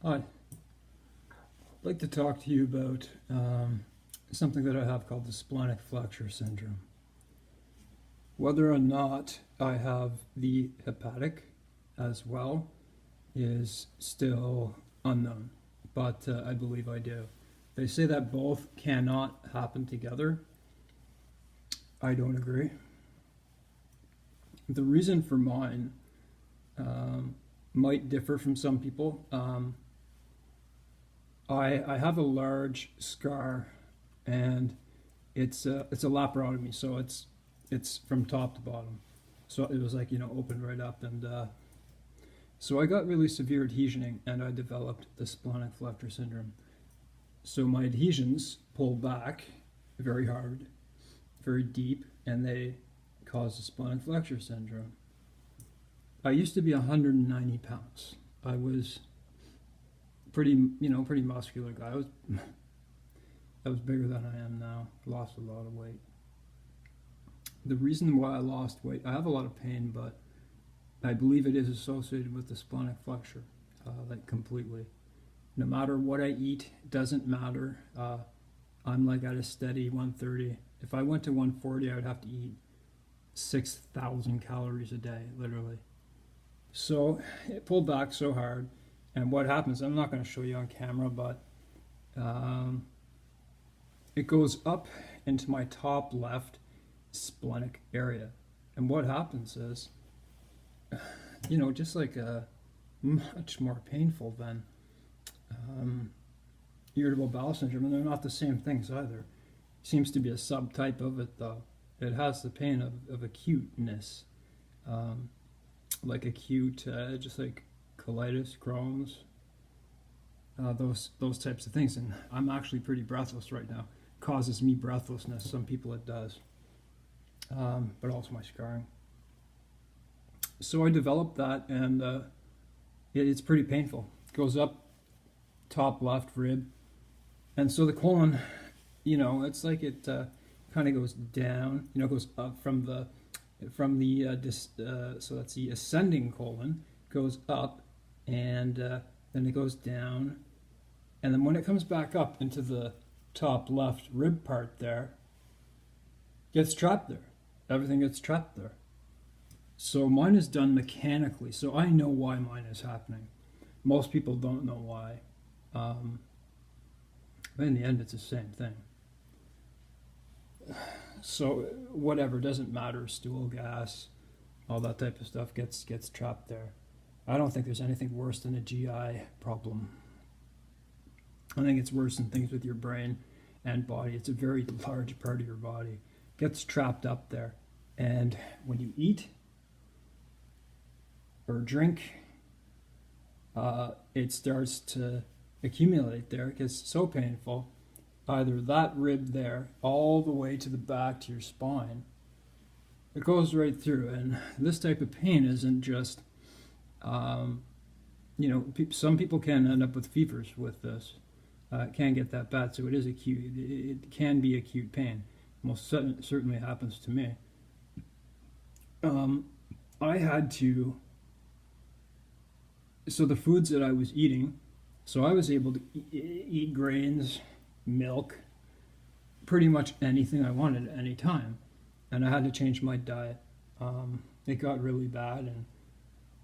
Hi, I'd like to talk to you about something that I have called the splenic flexure syndrome. Whether or not I have the hepatic as well is still unknown, but I believe I do. They say that both cannot happen together. I don't agree. The reason for mine might differ from some people. I have a large scar, and it's a laparotomy, so it's from top to bottom. So it was like, opened right up, and so I got really severe adhesioning, and I developed the splenic flexure syndrome. So my adhesions pull back very hard, very deep, and they cause the splenic flexure syndrome. I used to be 190 pounds. I was pretty muscular guy. I was bigger than I am now. Lost a lot of weight. The reason why I lost weight, I have a lot of pain, but I believe it is associated with the splenic flexure, like completely. No matter what I eat, it doesn't matter. I'm like at a steady 130. If I went to 140, I would have to eat 6,000 calories a day, literally. So it pulled back so hard. And what happens, I'm not going to show you on camera, but it goes up into my top left splenic area. And what happens is, just like much more painful than irritable bowel syndrome, and they're not the same things either. Seems to be a subtype of it, though. It has the pain of acuteness, like acute, just like colitis, Crohn's, those types of things. And I'm actually pretty breathless right now. Causes me breathlessness. Some people it does, but also my scarring. So I developed that, and it's pretty painful. It goes up top left rib, and so the colon, it's like it kind of goes down. Goes up from the so that's the ascending colon, goes up, and then it goes down, and then when it comes back up into the top left rib part there, gets trapped there. Everything gets trapped there. So mine is done mechanically, so I know why mine is happening. Most people don't know why. But in the end, it's the same thing. So whatever, doesn't matter, stool gas, all that type of stuff gets trapped there. I don't think there's anything worse than a GI problem. I think it's worse than things with your brain and body. It's a very large part of your body. Gets trapped up there. And when you eat or drink, it starts to accumulate there. It gets so painful. Either that rib there, all the way to the back to your spine, it goes right through. And this type of pain isn't just, some people can end up with fevers with this. It can get that bad, so it is acute. It can be acute pain. Most certainly happens to me. I had to, so the foods that I was eating, so I was able to eat grains, milk, pretty much anything I wanted at any time. And I had to change my diet. It got really bad,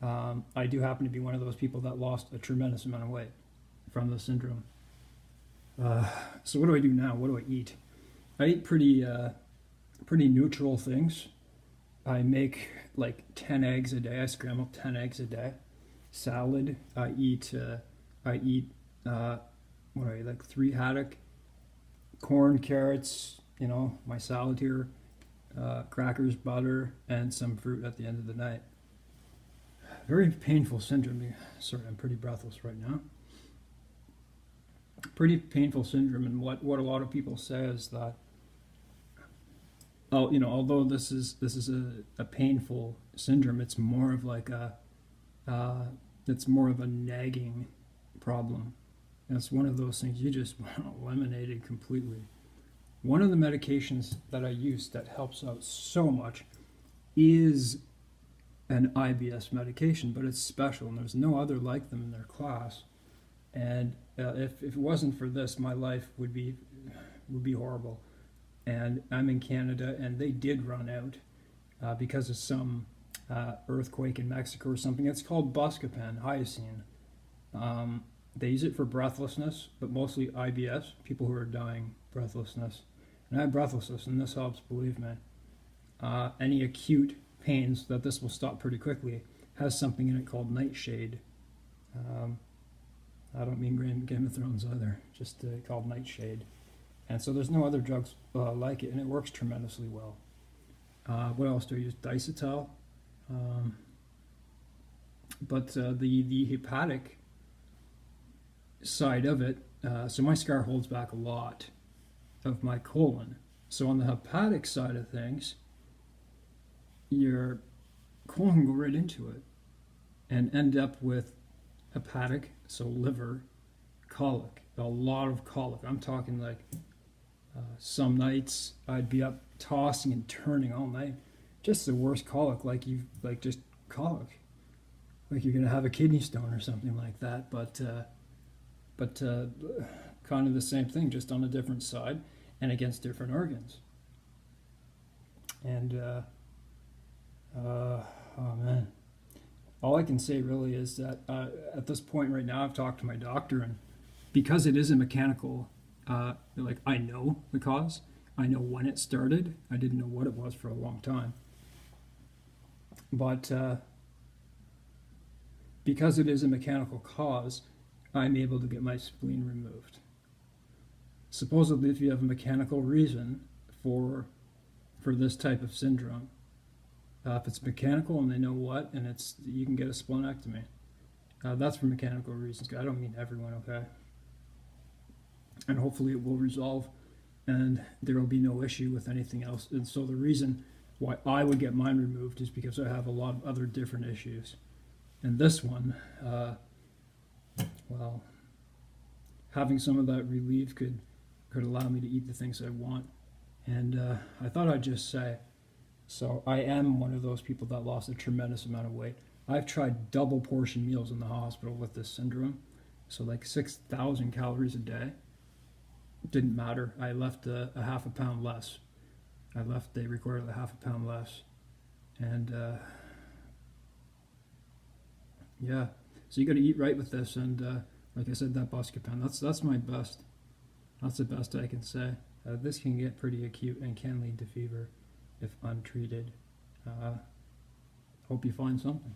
and I do happen to be one of those people that lost a tremendous amount of weight from the syndrome. So what do I do now? What do I eat? I eat pretty neutral things. I make like 10 eggs a day. I scramble 10 eggs a day. Salad. I eat what do I eat? Like 3 haddock, corn, carrots. My salad here, crackers, butter, and some fruit at the end of the night. Very painful syndrome. Sorry, I'm pretty breathless right now. Pretty painful syndrome, and what a lot of people say is that, although this is a painful syndrome, it's more of like it's more of a nagging problem. And it's one of those things you just want eliminated completely. One of the medications that I use that helps out so much is an IBS medication, but it's special, and there's no other like them in their class. And if it wasn't for this, my life would be horrible. And I'm in Canada, and they did run out because of some earthquake in Mexico or something. It's called buscopan, hyoscine. They use it for breathlessness, but mostly IBS, people who are dying breathlessness. And I have breathlessness, and this helps, believe me. Any acute pains that this will stop pretty quickly has something in it called nightshade. I don't mean Game of Thrones either, just called nightshade. And so there's no other drugs like it, and it works tremendously well. What else do I use? Dicetyl. But the hepatic side of it, so my scar holds back a lot of my colon. So on the hepatic side of things, your colon can go right into it and end up with hepatic, so liver, colic, a lot of colic. I'm talking like some nights I'd be up tossing and turning all night. Just the worst colic, like just colic. Like you're gonna have a kidney stone or something like that, but kind of the same thing, just on a different side and against different organs. And oh man, all I can say really is that at this point right now, I've talked to my doctor, and because it is a mechanical, like I know the cause, I know when it started. I didn't know what it was for a long time, but because it is a mechanical cause, I'm able to get my spleen removed. Supposedly, if you have a mechanical reason for this type of syndrome, if it's mechanical and they know what, and you can get a splenectomy. That's for mechanical reasons. I don't mean everyone, okay? And hopefully it will resolve, and there will be no issue with anything else. And so the reason why I would get mine removed is because I have a lot of other different issues. And this one, well, having some of that relief could allow me to eat the things I want. And I thought I'd just say, so I am one of those people that lost a tremendous amount of weight. I've tried double portion meals in the hospital with this syndrome, so like 6,000 calories a day. Didn't matter. I left a half a pound less. They recorded a half a pound less. And yeah, so you got to eat right with this. And like I said, that buscopan, that's my best. That's the best I can say. This can get pretty acute and can lead to fever if untreated. Hope you find something.